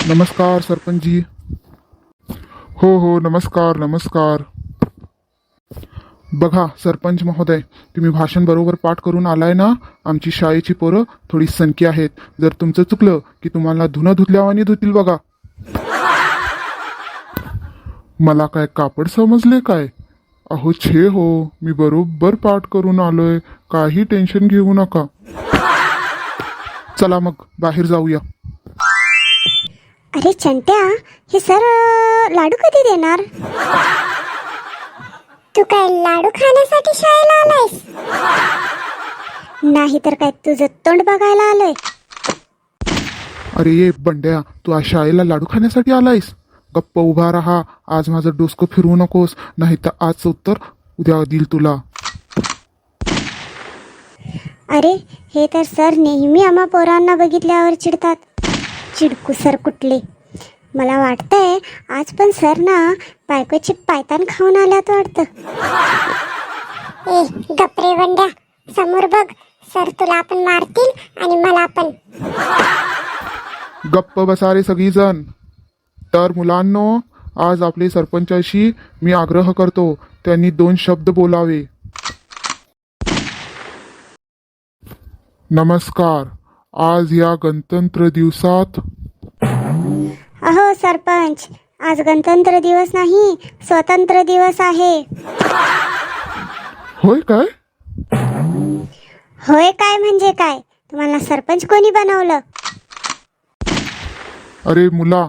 नमस्कार सरपंचजी. हो नमस्कार नमस्कार. बघा सरपंच महोदय, तुम्ही भाषण बरोबर पाठ करून आलाय ना. आमची शाळेची पोरं थोडी सनकी आहेत. जर तुमचं चुकलं की तुम्हाला धुणं धुतल्यावानी धुतील बघा. मला काय कापड समजले काय? अहो छे हो, मी बरोबर पाठ करून आलोय. काही टेन्शन घेऊ नका. चला मग बाहेर जाऊया. अरे चंट्या, हे सर लाडू कधी देणार? तू काय लाडू खाण्यासाठी शाळेला आलायस? नाही तर काय तुझं तोंड बघायला आलोय? अरे ये बंड्या, तू आज शाळेला लाडू खाण्यासाठी आलायस? गप्प उभा राहा. आज माझं डोसकं फिरवू नकोस, नाही तर आजचं उत्तर उद्या देईल तुला. अरे हे तर सर नेहमी आम्हा पोरांना बघितल्यावर चिडतात. चिडकू सर कुठले. मला वाटतंय आज पण सर ना बायकोची पायतान खाऊन आल्यात वाटतं. ए गपरे बंड्या, समोर बघ. सर तुला पण मारतील आणि मला पण. गप्प बसा रे सगळीजण. तर मुलांनो, आज आपले सरपंचाशी मी आग्रह करतो, त्यांनी 2 शब्द बोलावे. नमस्कार. आज या गणतंत्र दिवसात अहो सरपंच, आज गणतंत्र दिवस नाही, स्वतंत्र दिवस आहे. होय काय? होय काय म्हणजे काय? तुम्हाला सरपंच कोणी बनवलं? अरे मुला,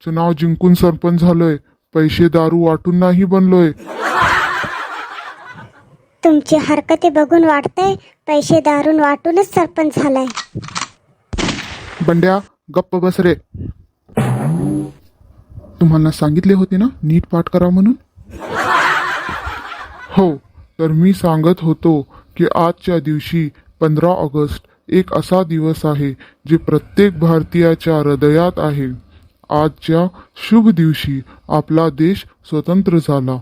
चुनाव जिंकून सरपंच झालोय. पैसे दारू वाटून नाही बनलोय. तुमची हरकते बघून वाटतंय पैसे दारून वाटूनच सरपंच झालाय. बंड्या गप्प बस रे. तुम्हाला सांगितले होते ना नीट पाठ करा म्हणून. हो, तर मी सांगत होतो की आजच्या दिवशी 15 ऑगस्ट एक असा दिवस आहे जे प्रत्येक भारतीयाच्या हृदयात आहे. आजच्या शुभ दिवशी आपला देश स्वतंत्र झाला.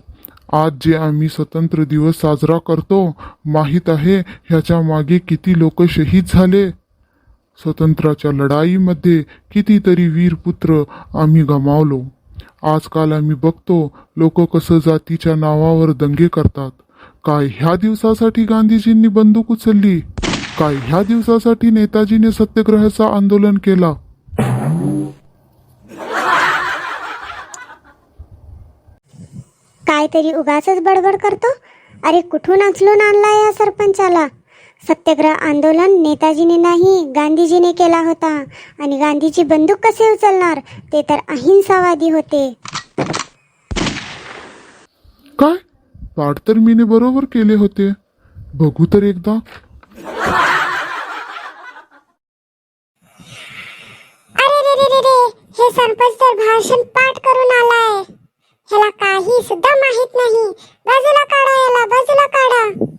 आज जे आम्ही स्वतंत्र दिवस साजरा करतो, माहीत आहे ह्याच्या मागे किती लोक शहीद झाले? स्वतंत्राच्या लढाईमध्ये कितीतरी वीरपुत्र आम्ही गमावलो. आजकाल आम्ही बघतो लोक कसं जातीच्या नावावर दंगे करतात. काय ह्या दिवसासाठी गांधीजींनी बंदूक उचलली? काय ह्या दिवसासाठी नेताजीने सत्याग्रहाचं आंदोलन केला? काहीतरी उगाचच बडबड करतो. अरे कुठून उचलून आणलाय या सरपंचाला? सत्याग्रह आंदोलन नेताजीने नाही, गांधीजीने केला होता. आणि गांधीजी बंदूक कसे उचलणार? ते तर अहिंसावादी होते. काय पाठ तर मीने बरोबर केले होते. बघू तर एकदा. अरे रे रे रे रे, हे सरपंच तर भाषण पाठ करून आलाय. ह्याला काही सुद्धा माहित नाही. बाजूला काढा याला, बाजूला काढा.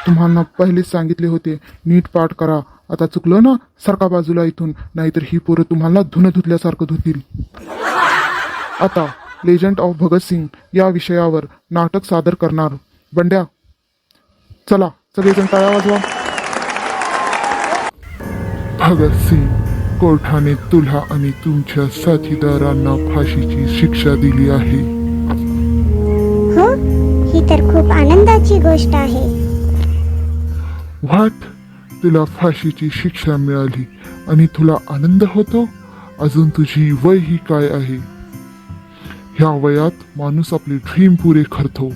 तुम्हाला पहिलेच सांगितले होते नीट पाठ करा. आता चुकलं ना, सरका बाजूला इथून, नाहीतर ही पोरं तुम्हाला धुणं धुतल्यासारखं धुतील. आता लेजंड ऑफ भगतसिंग या विषयावर नाटक सादर करणार. बंड्या चला सगळेजण टाळ्या वाजवा. भगतसिंग, कोर्टाने तुला आणि तुमच्या साथीदारांना फाशीची शिक्षा दिली आहे. हो, ही तर खूप आनंदाची गोष्ट आहे. व्हॉट? तुला फाशीची शिक्षा मिळाली आणि तुला आनंद होतो? अजून तुझी वय ही काय आहे? ह्या वयात माणूस आपले ड्रीम पुरे करतो.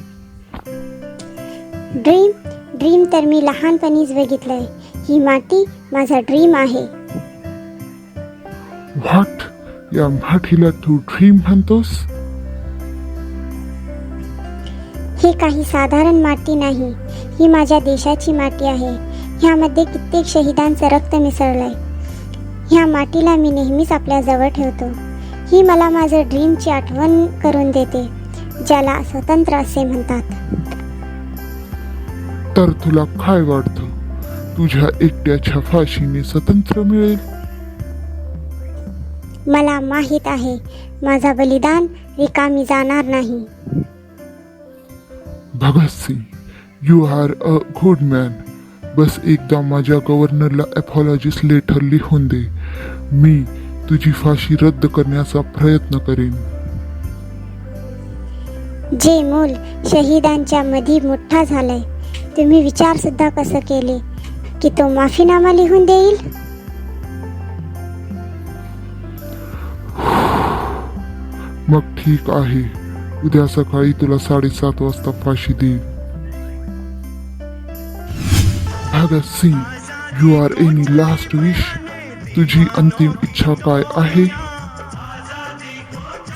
ड्रीम तर मी लहानपणीच बघितलंय. ही माती माझा ड्रीम आहे. व्हॉट? या माठीला तू ड्रीम म्हणतोस? ही काही साधारण माती नाही, ही माझ्या देशाची माती आहे. ह्यामध्ये कित्येक शहीदांचं रक्त मिसळलंय. ह्या मातीला मी नेहमीच आपल्या जवळ ठेवतो. ही मला माझं ड्रीमची आठवण करून देते, ज्याला स्वतंत्र असे म्हणतात. तर तुला काय वाटतं, तुझ्या एकट्याच्या फाशीने स्वतंत्र मिळेल? मला माहीत आहे माझा बलिदान रिकामी जाणार नाही. Bhagat Singh, you are a good man. बस एकदा माझ्या गव्हर्नरला अपॉलॉजिस्ट लेटर लिहून दे. मी तुझी फाशी रद्द करण्याचा प्रयत्न करेन. जे मूल शहीदांच्या मधी मोठा झालाय, तुम्ही विचार सुद्धा कसं केले की तो माफीनामा लिहून देईल? मग ठीक आहे, उद्या सकाळी तुला 7:30 वाजता फाशी देईल. Bhagat Singh, you are any last wish? तुझी अंतिम इच्छा काय आहे?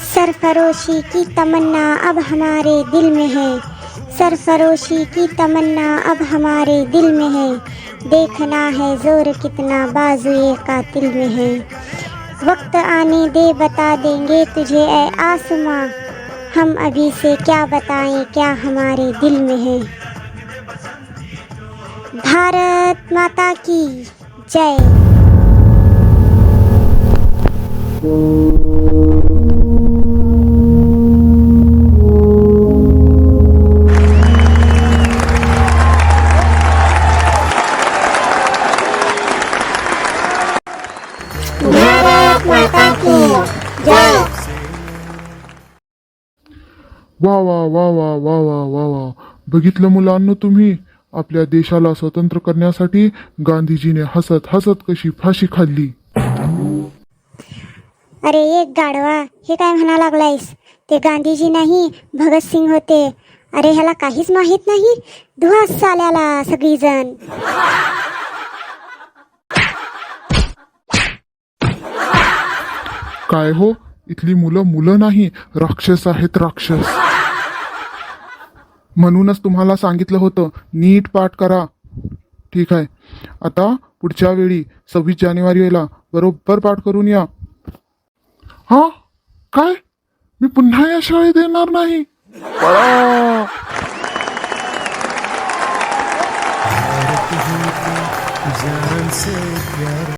सरफरोशी की तमन्ना अब हमारे दिल में है, सरफरोशी की तमन्ना अब हमारे दिल में है, देखना है जोर कितना बाजुए कातिल में है, वक्त आने दे बता देंगे तुझे ए आसमां, हम अभी से क्या बताएं क्या हमारे दिल में है. भारत माता की जय. भारत माता की जय. वा वा वा वा वा वा वा वा. बघितलं मुलांनो तुम्ही, आपल्या देशाला स्वतंत्र करण्यासाठी गांधीजीने हसत हसत कशी फाशी खाल्ली. अरे एक गाढवा, हे काय म्हणा लागलायस? ते गांधीजी नाही, भगतसिंग होते. अरे ह्याला काहीच माहित नाही. धुवा साल्याला सगळीजण. काय हो, इथली मुलं मुलं नाही, राक्षस आहेत, राक्षस. म्हणूनच तुम्हाला सांगितलं होतं, नीट पाठ करा. ठीक आहे, आता पुढच्या वेळी 26 जानेवारीला बरोबर पाठ करून या. हा काय, मी पुन्हा या शाळेत येणार नाही. पळा. जान से प्यार